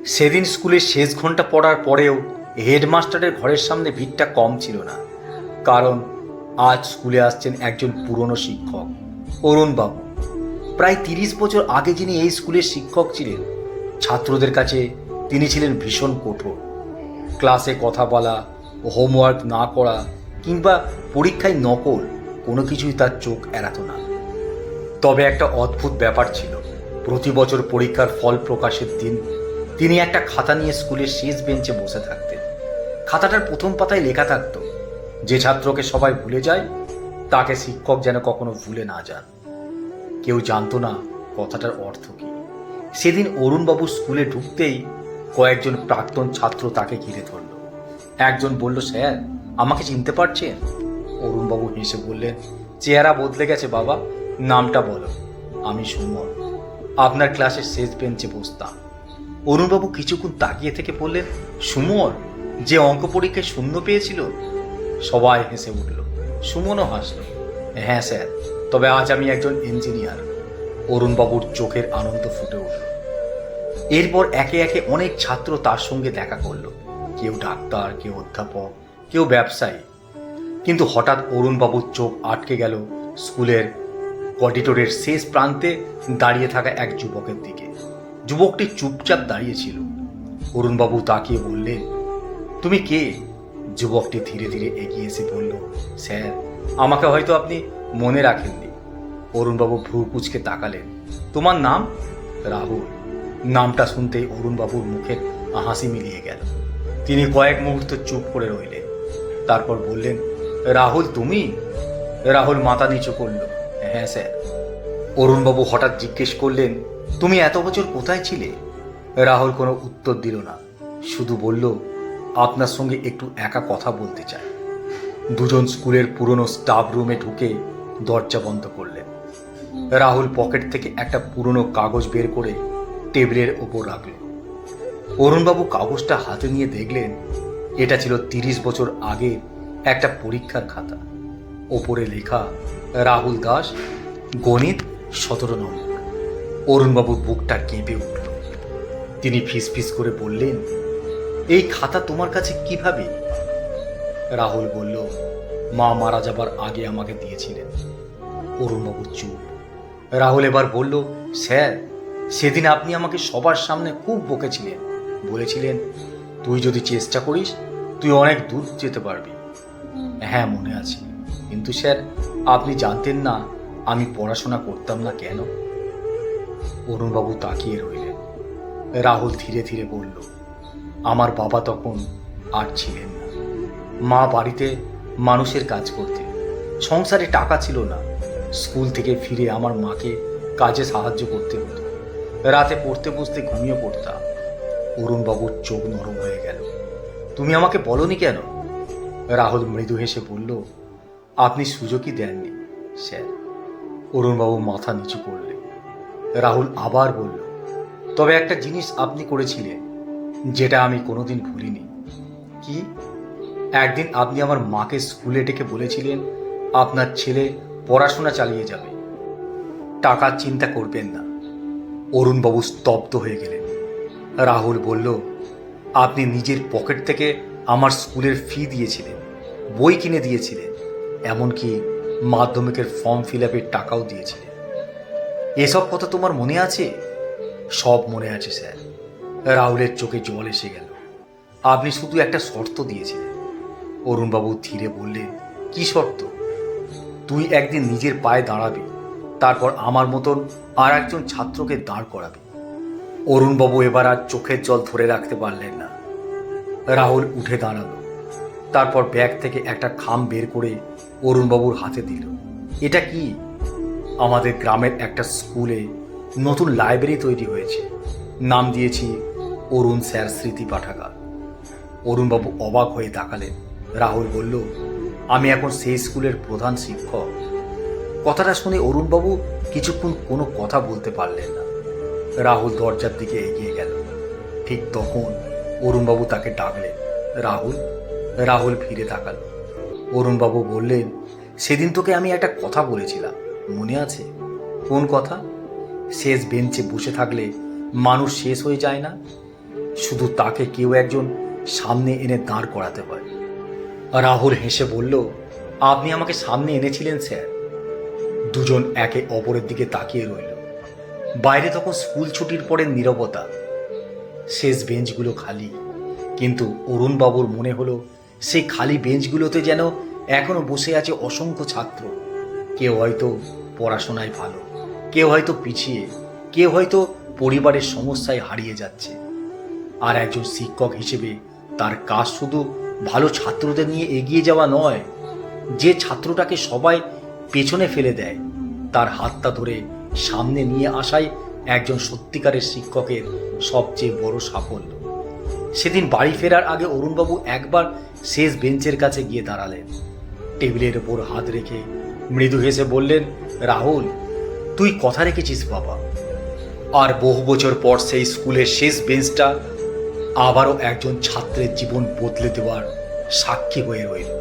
সেদিন স্কুলের শেষ ঘন্টা পড়ার পরেও হেডমাস্টারের ঘরের সামনে ভিড়টা কম ছিল না। কারণ আজ স্কুলে আসছেন একজন পুরনো শিক্ষক, অরুণবাবু। প্রায় 30 বছর আগে যিনি এই স্কুলের শিক্ষক ছিলেন, ছাত্রদের কাছে তিনি ছিলেন ভীষণ কঠোর। ক্লাসে কথা বলা, হোমওয়ার্ক না করা কিংবা পরীক্ষায় নকল, কোনো কিছুই তার চোখ এড়াতো না। তবে একটা অদ্ভুত ব্যাপার ছিল, প্রতি বছর পরীক্ষার ফল প্রকাশের দিন তিনি একটা খাতা নিয়ে স্কুলের শেষ বেঞ্চে বসে থাকতেন। খাতাটার প্রথম পাতায় লেখা থাকতো, যে ছাত্রকে সবাই ভুলে যায় তাকে শিক্ষক যেন কখনো ভুলে না যান। কেউ জানতো না কথাটার অর্থ কি। সেদিন অরুণবাবু স্কুলে ঢুকতেই কয়েকজন প্রাক্তন ছাত্র তাকে ঘিরে ধরল। একজন বলল, স্যার, আমাকে চিনতে পারছেন? অরুণবাবু হেসে বললেন, চেহারা বদলে গেছে বাবা, নামটা বলো। আমি সুমন, আপনার ক্লাসের শেষ বেঞ্চে বসতাম। অরুণবাবু কিছুক্ষণ তাকিয়ে থেকে বললেন, সুমন, যে অঙ্ক পরীক্ষায় শূন্য পেয়েছিল? সবাই হেসে উঠল, সুমনও হাসল। হ্যাঁ স্যার, তবে আজ আমি একজন ইঞ্জিনিয়ার। অরুণবাবুর চোখের আনন্দ ফুটে উঠল। এরপর একে একে অনেক ছাত্র তার সঙ্গে দেখা করল। কেউ ডাক্তার, কেউ অধ্যাপক, কেউ ব্যবসায়ী। কিন্তু হঠাৎ অরুণবাবুর চোখ আটকে গেল স্কুলের করিডোরের শেষ প্রান্তে দাঁড়িয়ে থাকা এক যুবকের দিকে। যুবকটি চুপচাপ দাঁড়িয়েছিল। অরুণবাবু তাকিয়ে বললেন, তুমি কে? যুবকটি ধীরে ধীরে এগিয়ে এসে বলল, স্যার, আমাকে হয়তো আপনি মনে রাখেননি। অরুণবাবু ভ্রু কুঁচকে তাকালেন। তোমার নাম? রাহুল। নামটা শুনতেই অরুণবাবুর মুখের হাসি মিলিয়ে গেল। তিনি কয়েক মুহূর্ত চুপ করে রইলেন, তারপর বললেন, রাহুল তুমি? রাহুল মাথা নিচু করল। হ্যাঁ স্যার। অরুণবাবু হঠাৎ জিজ্ঞেস করলেন, তুমি এত বছর কোথায় ছিলে? রাহুল কোনো উত্তর দিল না, শুধু বলল, আপনার সঙ্গে একটু একা কথা বলতে চাই। দুজন স্কুলের পুরনো স্টাফ রুমে ঢুকে দরজা বন্ধ করলেন। রাহুল পকেট থেকে একটা পুরনো কাগজ বের করে টেবিলের ওপর রাখল। অরুণবাবু কাগজটা হাতে নিয়ে দেখলেন, এটা ছিল 30 বছর আগে একটা পরীক্ষার খাতা। ওপরে লেখা, রাহুল দাস, গণিত 17 নম্বর। অরুণবাবুর বুকটা কেঁপে উঠল। তিনি ফিসফিস করে বললেন, এই খাতা তোমার কাছে কিভাবে? রাহুল বলল, মা মারা যাবার আগে আমাকে দিয়েছিলেন। অরুণবাবু চুপ। রাহুল এবার বলল, স্যার, সেদিন আপনি আমাকে সবার সামনে খুব বকেছিলেন, বলেছিলেন, তুই যদি চেষ্টা করিস তুই অনেক দূর যেতে পারবি। হ্যাঁ মনে আছে, কিন্তু স্যার, আপনি জানতেন না আমি পড়াশোনা করতাম না কেন? অরুণবাবু তাকিয়ে রইলেন। রাহুল ধীরে ধীরে বলল, আমার বাবা তখন আর ছিলেন না। মা বাড়িতে মানুষের কাজ করতেন, সংসারে টাকা ছিল না। স্কুল থেকে ফিরে আমার মাকে কাজে সাহায্য করতে হতো। রাতে পড়তে বসতে ঘুমিয়ে পড়তাম। অরুণবাবুর চোখ নরম হয়ে গেল। তুমি আমাকে বলনি কেন? রাহুল মৃদু হেসে বলল, আপনি সুযোগই দেননি স্যার। অরুণবাবু মাথা নিচু করলেন। রাহুল আবার বলল, তবে একটা জিনিস আপনি করেছিলেন যেটা আমি কোনোদিন ভুলিনি। কি? একদিন আপনি আমার মাকে স্কুলে ডেকে বলেছিলেন, আপনার ছেলে পড়াশোনা চালিয়ে যাবে, টাকার চিন্তা করবেন না। অরুণবাবু স্তব্ধ হয়ে গেলেন। রাহুল বলল, আপনি নিজের পকেট থেকে আমার স্কুলের ফি দিয়েছিলেন, বই কিনে দিয়েছিলেন, এমনকি মাধ্যমিকের ফর্ম ফিল আপের টাকাও দিয়েছিলেন। এসব কথা তোমার মনে আছে? সব মনে আছে স্যার। রাহুলের চোখে জল এসে গেল। আপনি শুধু একটা শর্ত দিয়েছিলেন। অরুণবাবু ধীরে বললেন, কি শর্ত? তুই একদিন নিজের পায়ে দাঁড়াবি, তারপর আমার মতন আর একজন ছাত্রকে দাঁড় করাবি। অরুণবাবু এবার আর চোখের জল ধরে রাখতে পারলেন না। রাহুল উঠে দাঁড়ালো, তারপর ব্যাগ থেকে একটা খাম বের করে অরুণবাবুর হাতে দিল। এটা কি? আমাদের গ্রামের একটা স্কুলে নতুন লাইব্রেরি তৈরি হয়েছে, নাম দিয়েছি অরুণ স্যার স্মৃতি পাঠাগার। অরুণবাবু অবাক হয়ে তাকালেন। রাহুল বলল, আমি এখন সেই স্কুলের প্রধান শিক্ষক। কথাটা শুনে অরুণবাবু কিছুক্ষণ কোনো কথা বলতে পারলেন না। রাহুল দরজার দিকে এগিয়ে গেল। ঠিক তখন অরুণবাবু তাকে ডাকলেন, রাহুল। রাহুল ফিরে তাকাল। অরুণবাবু বললেন, সেদিন তোকে আমি একটা কথা বলেছিলাম, মনে আছে? কোন কথা? শেষ বেঞ্চে বসে থাকলে মানুষ শেষ হয়ে যায় না, শুধু তাকে কেউ একজন সামনে এনে দাঁড় করাতে হয়। রাহুল হেসে বলল, আপনি আমাকে সামনে এনেছিলেন স্যার। দুজন একে অপরের দিকে তাকিয়ে রইল। বাইরে তখন স্কুল ছুটির পরে নীরবতা। শেষ বেঞ্চগুলো খালি, কিন্তু অরুণবাবুর মনে হলো সেই খালি বেঞ্চগুলোতে যেন এখনো বসে আছে অসংখ্য ছাত্র। কেউ হয়তো পড়াশোনায় ভালো, কেউ হয়তো পিছিয়ে, কেউ হয়তো পরিবারের সমস্যায় হারিয়ে যাচ্ছে। আর একজন শিক্ষক হিসেবে তার কাজ শুধু ভালো ছাত্রদের নিয়ে এগিয়ে যাওয়া নয়, যে ছাত্রটাকে সবাই পেছনে ফেলে দেয় তার হাতটা ধরে সামনে নিয়ে আসাই একজন সত্যিকারের শিক্ষকের সবচেয়ে বড় সাফল্য। সেদিন বাড়ি ফেরার আগে অরুণবাবু একবার শেষ বেঞ্চের কাছে গিয়ে দাঁড়ালেন। টেবিলের ওপর হাত রেখে মৃদু হেসে বললেন, রাহুল, তুই কথা রেখেছিস বাবা। আর বহু বছর পর সেই স্কুলের শেষ বেঞ্চটা আবারও একজন ছাত্রের জীবন বদলে দেওয়ার সাক্ষী হয়ে রইল।